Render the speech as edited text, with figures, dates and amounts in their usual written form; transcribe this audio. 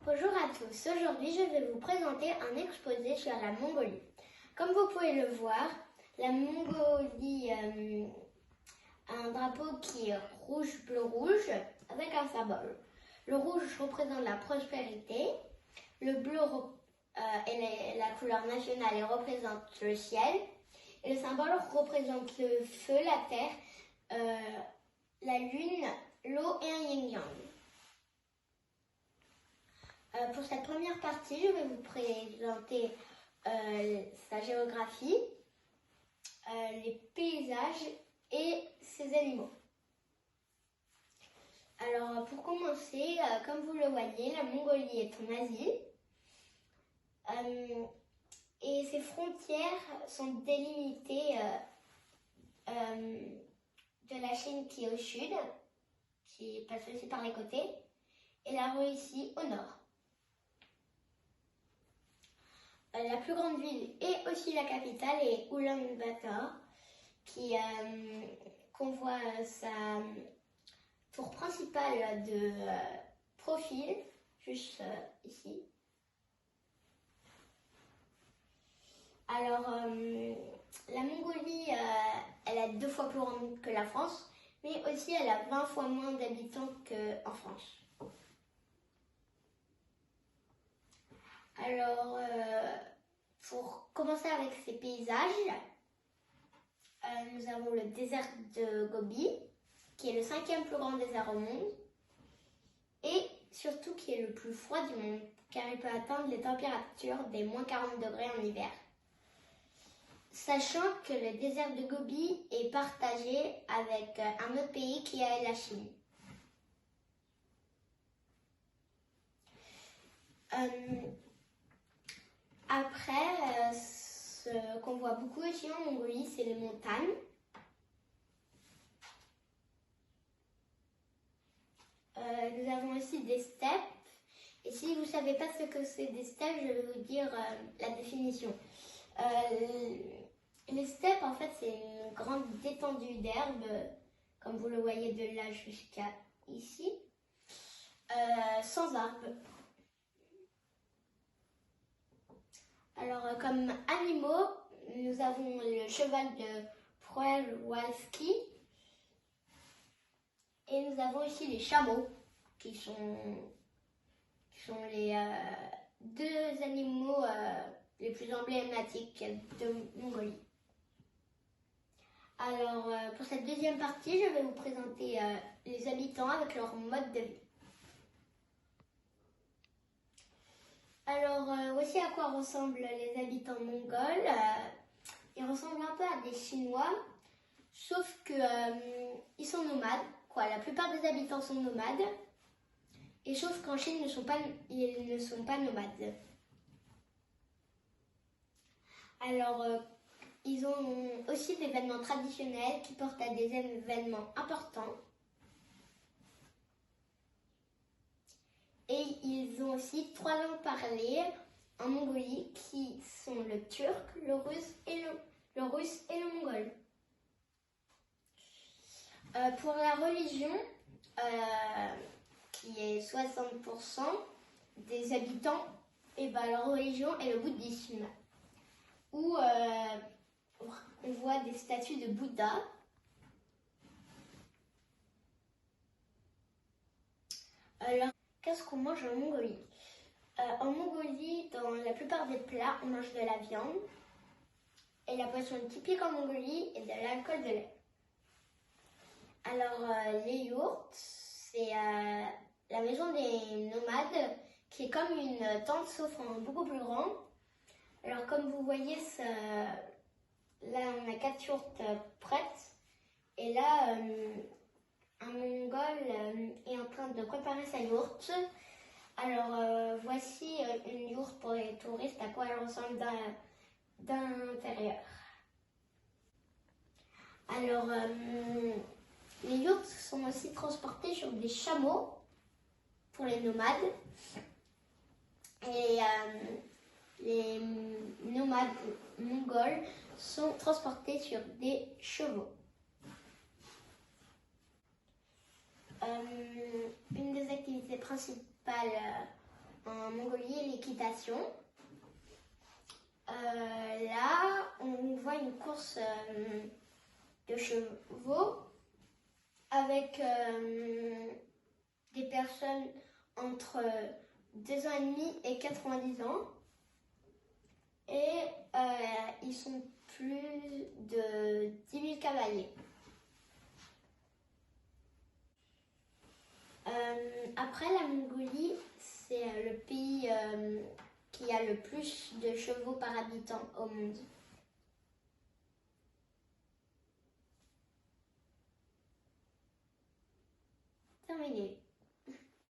Bonjour à tous, aujourd'hui je vais vous présenter un exposé sur la Mongolie. Comme vous pouvez le voir, la Mongolie a un drapeau qui est rouge-bleu-rouge avec un symbole. Le rouge représente la prospérité, le bleu est la couleur nationale et représente le ciel, et le symbole représente le feu, la terre, la lune, l'eau et un yin-yang. Pour cette première partie, je vais vous présenter sa géographie, les paysages et ses animaux. Alors, pour commencer, comme vous le voyez, la Mongolie est en Asie et ses frontières sont délimitées de la Chine qui est au sud, qui passe aussi par les côtés, et la Russie au nord. La plus grande ville et aussi la capitale est Ulaanbaatar, qu'on voit sa tour principale de profil, juste ici. Alors, la Mongolie, elle est 2 fois plus grande que la France, mais aussi elle a 20 fois moins d'habitants qu'en France. Alors, pour commencer avec ces paysages, nous avons le désert de Gobi, qui est le 5e plus grand désert au monde, et surtout qui est le plus froid du monde, car il peut atteindre les températures des moins 40 degrés en hiver. Sachant que le désert de Gobi est partagé avec un autre pays qui est la Chine. Après, ce qu'on voit beaucoup aussi en Mongolie, c'est les montagnes. Nous avons aussi des steppes. Et si vous ne savez pas ce que c'est des steppes, je vais vous dire la définition. Les steppes, en fait, c'est une grande étendue d'herbe, comme vous le voyez de là jusqu'à ici, sans arbres. Alors, comme animaux, nous avons le cheval de Przewalski et nous avons aussi les chameaux, qui sont les 2 animaux les plus emblématiques de Mongolie. Alors, pour cette deuxième partie, je vais vous présenter les habitants avec leur mode de vie. Alors, voici à quoi ressemblent les habitants mongols. Ils ressemblent un peu à des Chinois, sauf que ils sont nomades. La plupart des habitants sont nomades, et sauf qu'en Chine, ils ne sont pas nomades. Alors, ils ont aussi des vêtements traditionnels qui portent à des événements importants. Et ils ont aussi 3 langues parlées en Mongolie qui sont le turc, le russe et le mongol. Pour la religion, qui est 60% des habitants, et leur religion est le bouddhisme, où on voit des statues de Bouddha. Alors, qu'est-ce qu'on mange en Mongolie? En Mongolie, dans la plupart des plats, on mange de la viande. Et la boisson typique en Mongolie est de l'alcool de lait. Alors, les yurts, c'est la maison des nomades, qui est comme une tente, sauf en beaucoup plus grand. Alors, comme vous voyez, là, on a 4 yourtes prêtes. Et là, un Mongol est en train de préparer sa yourte. Alors, voici une yourte pour les touristes, à quoi elle ressemble d'un intérieur. Alors, les yourtes sont aussi transportées sur des chameaux pour les nomades. Et les nomades mongols sont transportés sur des chevaux. Une des activités principales en Mongolie l'équitation. Là, on voit une course de chevaux avec des personnes entre 2 ans et demi et 90 ans. Et ils sont plus de 10 000 cavaliers. Après, la Mongolie, c'est le pays qui a le plus de chevaux par habitant au monde. Terminé.